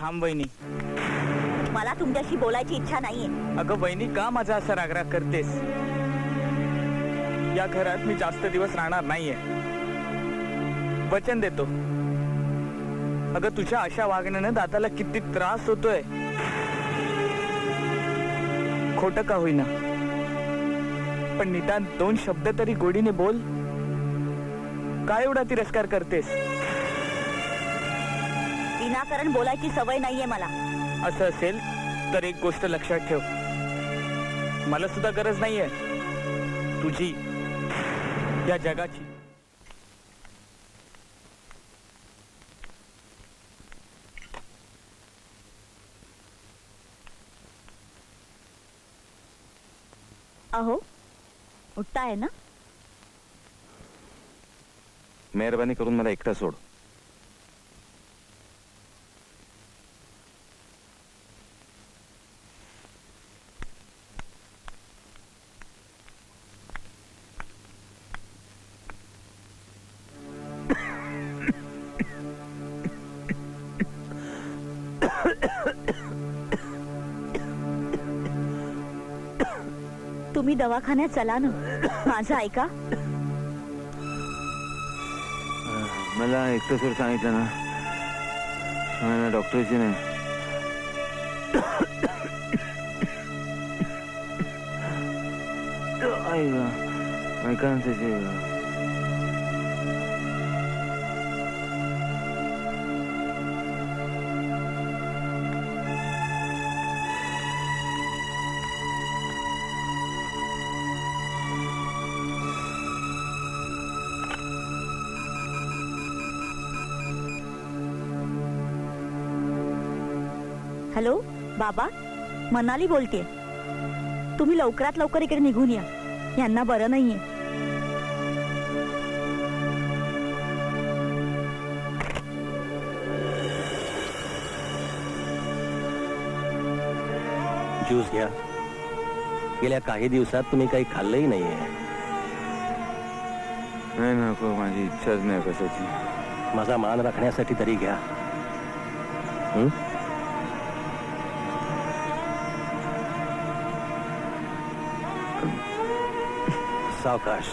थांब वहिनी. मला तुमच्याशी बोलायची इच्छा नाहीये. अगं वहिनी, का माझा असा रागराग करतेस? या घरात मी जास्त दिवस राहणार नाहीये, वचन देतो. अगं तुझ्या अशा वागण्यानं दादाला किती त्रास होतोय. खोटं का होईना, पण निदान 2 शब्द तरी गोडीने बोल. काय एवढा तिरस्कार करतेस? विनाकारण बोलायची सवय नाहीये मला. असं असेल तर एक गोष्ट लक्षात ठेव, मला सुद्धा गरज नाहीये तुझी, या जगाची. अहो, उठताय ना? मेहरबानी करून मला एकटा सोड. तुम्ही दवाखान्यात चला ना, माझं ऐका. मला एकटं सोड सांगितलं ना, मला डॉक्टरची नाही. ऐका ना त्याची. हॅलो बाबा, मनाली बोलतेय. तुम्ही लवकरात लवकर इकडे निघून या, यांना बरं नाहीये. ज्यूस घ्या. गेल्या काही दिवसात तुम्ही काही खाल्लंही नाहीये. नाही नको, माझी इच्छाच नाही कशाची. माझा मान राखण्यासाठी तरी घ्या. सावकाश.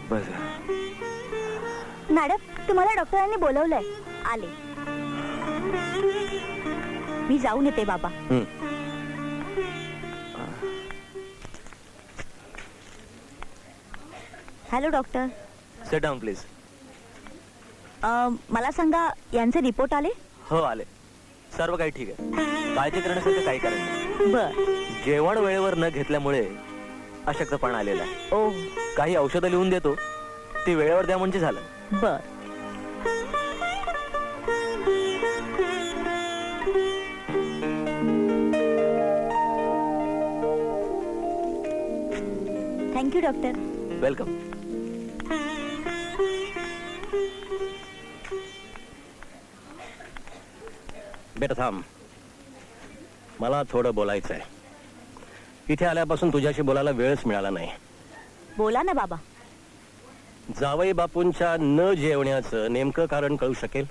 बस. मॅडम, तुम्हाला डॉक्टरांनी बोलवलंय. आले. मी जाऊन येते बाबा. Hello doctor. Sit down please. मला सांगा, यांचे रिपोर्ट आले? हो आले. सर्व काही ठीक आहे. काळजी करण्यासारखं काही कारण नाही. बर. जेवण वेळेवर न घेतल्यामुळे अशक्तपणा आलेला आहे. ओ. काही औषधं लिहून देतो, ती वेळेवर द्या म्हणजे झालं. बर. Thank you doctor. वेलकम. बेटा थांब, मला थोडं बोलायचं आहे. इथे आल्यापासून तुझ्याशी बोलायला वेळच मिळाला नाही. बोला ना बाबा. जावई बापूंच्या न जेवण्याचं नेमकं कारण कळू शकेल?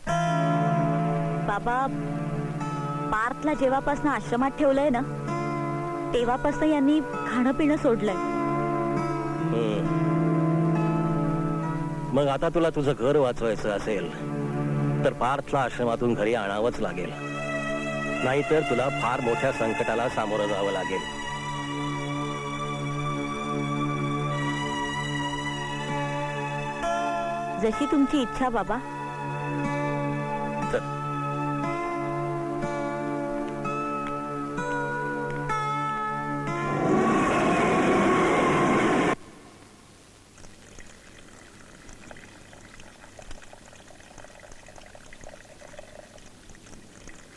बाबा, पार्थला जेव्हापासून आश्रमात ठेवलंय ना, तेव्हापासून यांनी खाणं पिणं सोडलंय. मग आता तुला तुझं घर वाचवायचं असेल तर पार्थला आश्रमातून घरी आणावंच लागेल, नाहीतर तुला फार मोठ्या संकटाला सामोरं जावं लागेल. जशी तुमची इच्छा बाबा. चल.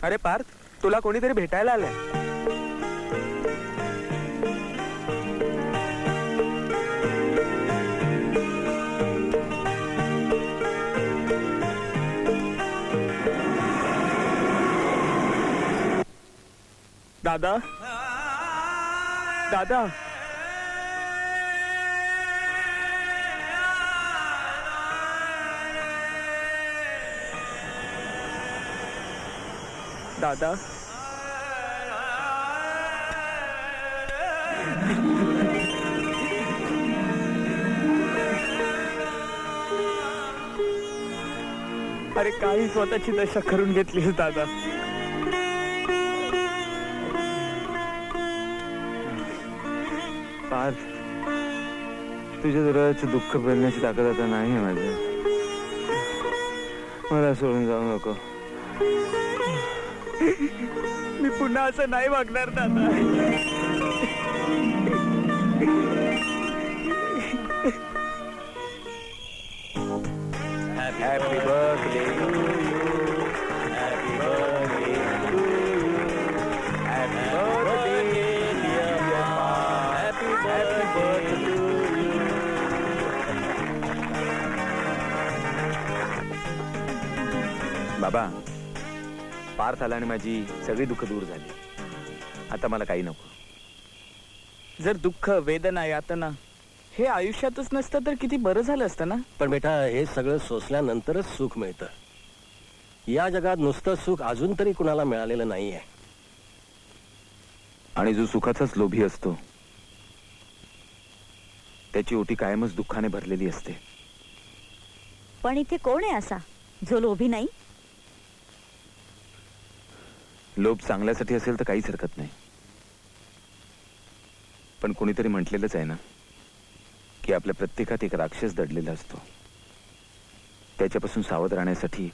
अरे पार्थ, तुला कोणीतरी भेटायला आलंय. दादा दादा दादा अरे काही स्वतःची दशा करून घेतलीस दादा. पार्थ, तुझ्या डोळ्याचं दुःख पेलण्याची ताकद आता नाही आहे माझ्या. मला सोडून जाऊ नको. मी पुन्हा असं नाही वागणार दादा. Happy birthday to you. Happy birthday to you. Happy birthday dear पप्पा. Happy birthday to you. बाबा, पार्थ आला आणि माझी सगळी दुःख दूर झाली. आता मला काही नको. जर दुःख, वेदना, यातना हे आयुष्यातच नसतं तर किती बरं झालं असतं ना. पण बेटा, हे सगळं सोसल्यानंतरच सुख मिळतं. या जगात नुसतं सुख अजून तरी कुणाला मिळालेलं नाहीये. आणि जो सुखाचाच लोभी असतो त्याची ओटी कायमच दुःखाने भरलेली असते. पण इथे कोण आहे असा जो लोभी नाही? लोभ चांगल्यासाठी असेल तर काहीच हरकत नाही. पण कोणीतरी म्हटलेलंच आहे ना की आपल्या प्रत्येकात एक राक्षस दडलेला असतो. त्याच्यापासून सावध राहण्यासाठी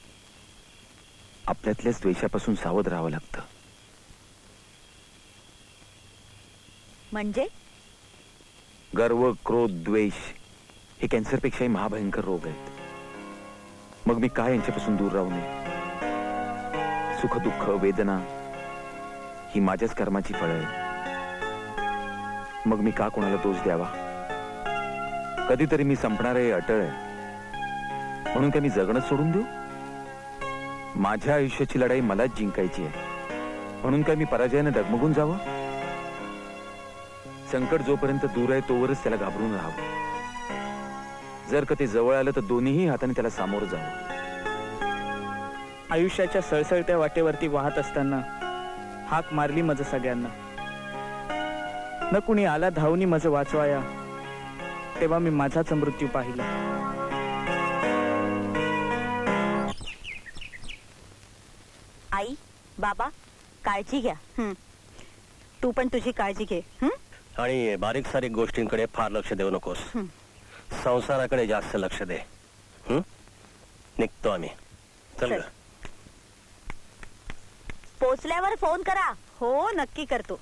आपल्यातल्याच द्वेषापासून सावध राहावं लागतं. म्हणजे गर्व, क्रोध, द्वेष हे कॅन्सरपेक्षाही महाभयंकर रोग आहेत. मग मी काय यांच्यापासून दूर राहू नये? सुख, दुःख, वेदना ही माझ्याच कर्माची फळं आहे. मग मी का कोणाला दोष द्यावा? कधीतरी मी संपणार आहे अटळ आहे म्हणून काय मी जगणंच सोडून देऊ? माझ्या आयुष्याची लढाई मलाच जिंकायची आहे म्हणून काय मी पराजयाने डगमगून जावं? संकट जोपर्यंत दूर आहे तोवरच त्याला घाबरून राहावं. जर का ते जवळ आलं तर दोन्ही हाताने त्याला सामोरं जावं. आयुष्याच्या सळसळत्या वाटेवरती वाहत असताना हाक मारली मज सगळ्यांना. न कुणी आला धावनी मज वाचवाया, तेव्हा मी माझाच मृत्यू पाहिला. आई, बाबा, काळजी घ्या. तू पण तुझी काळजी घे. आणि बारीक सारीक गोष्टींकडे फार लक्ष देऊ नकोस. संसाराकडे जास्त लक्ष दे. निघतो आम्ही. चल चल. ग. पोचल्यावर फोन करा. हो, नक्की करतो.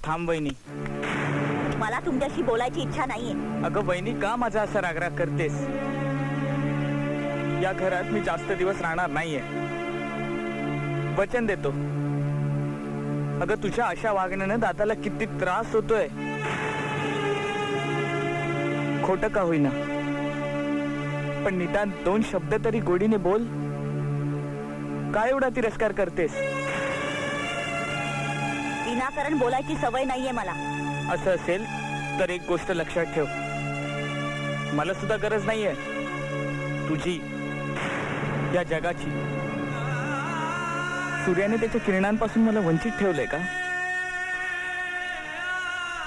थांब वहिनी. मला तुमच्याशी बोलायची इच्छा नाहीये. अगं वहिनी, का माझा असा रागराग करतेस? या घरात मी जास्त दिवस राहणार नाहीये, वचन देतो. अगं तुझ्या अशा वागण्यानं दादाला किती त्रास होतोय. खोटं का होईना, पण निदान 2 शब्द तरी गोडीने बोल. काय एवढा तिरस्कार करतेस? विनाकारण बोलायची सवय नाहीये मला. असं असेल तर एक गोष्ट लक्षात ठेव. मला सुद्धा गरज नाहीये तुझी, या जगाची. सूर्याने त्याच्या किरणांपासून मला वंचित ठेवलंय का?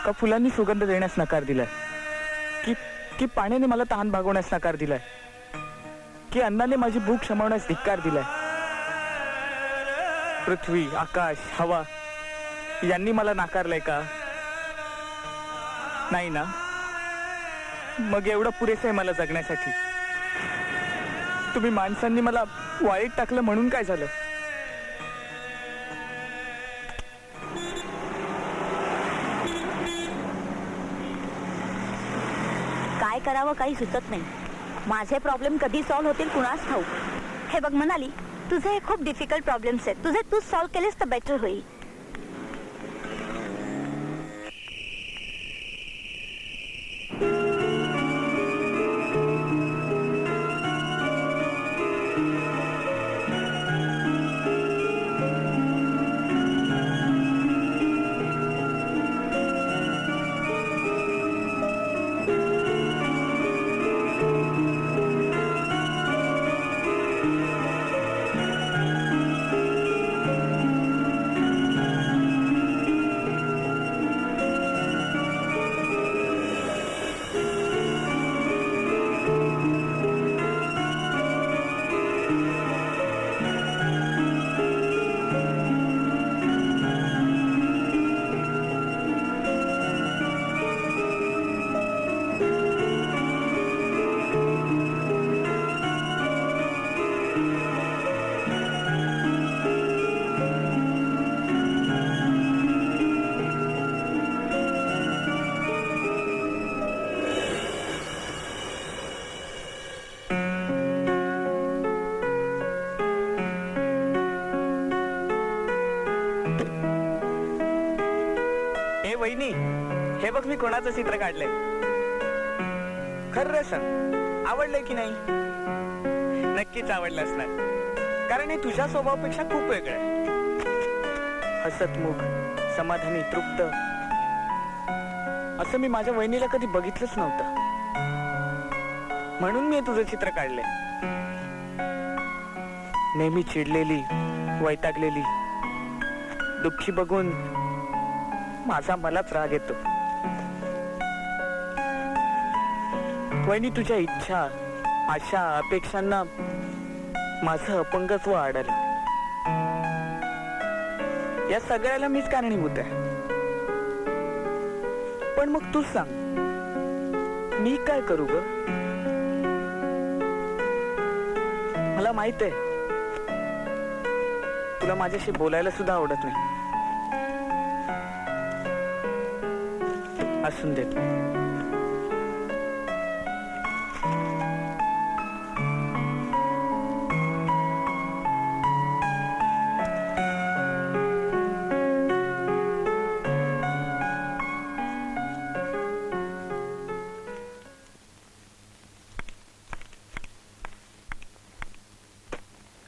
का फुलांनी सुगंध देण्यास नकार दिलाय? की पाण्याने मला तहान भागवण्यास नकार दिलाय? की अन्नाने माझी भूक शमवण्यास धिक्कार दिलाय? पृथ्वी, आकाश, हवा यांनी मला नाकारलंय का? नाही ना. मग एवढं पुरेसं आहे मला जगण्यासाठी. तुम्ही माणसांनी मला वाईट टाकलं म्हणून काय झालं? काय करावं काही सुचत नाही. माझे प्रॉब्लेम कधी सॉल्व्ह होतील कुणास ठाऊक. हे बघ मनाली, तुझे हे खूप डिफिकल्ट प्रॉब्लेम्स आहेत. तुझे तूच सॉल्व्ह केलेस तर बेटर होईल. वहिनी, हे बघ मी कोणाचं चित्र काढलंय. खरं सांग, आवडलंय की नाही? नक्कीच आवडलं असणार, कारण हे तुझ्या स्वभावापेक्षा खूप वेगळं आहे. हसतमुख, समाधानी, तृप्त असं मी माझ्या वहिनीला कधी बघितलंच नव्हतं. म्हणून मी हे तुझं चित्र काढलंय. नेहमी चिडलेली, वैतागलेली, दुःखी बघून माझा मलाच राग येतो. वहिनी, तुझ्या इच्छा, आशा, अपेक्षांना माझं अपंगत्व आढळलं. या सगळ्याला मीच कारणीभूत आहे. पण मग तूच सांग, मी काय करू ग? मला माहित आहे तुला माझ्याशी बोलायला सुद्धा आवडत नाही. असून देत.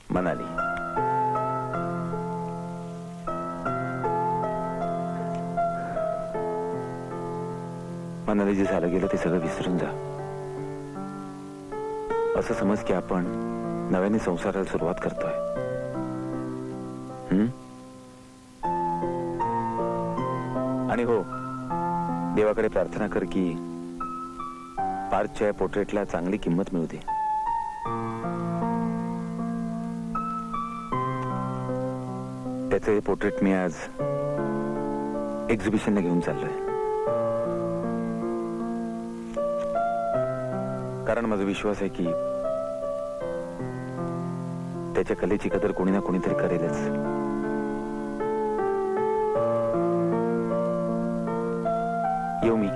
मनाली, मनाली, जे झालं गेलं ते सगळं विसरून जा. असं समज की आपण नव्याने संसाराला सुरुवात करतोय. आणि हो, देवाकडे प्रार्थना कर की पार्थच्या पोर्ट्रेटला चांगली किंमत मिळू दे. त्याचे पोर्ट्रेट मी आज एक्झिबिशनला घेऊन चाललोय, कारण माझा विश्वास आहे की त्याच्या कलेची कदर कोणी ना कोणीतरी करेलच. येऊ मी.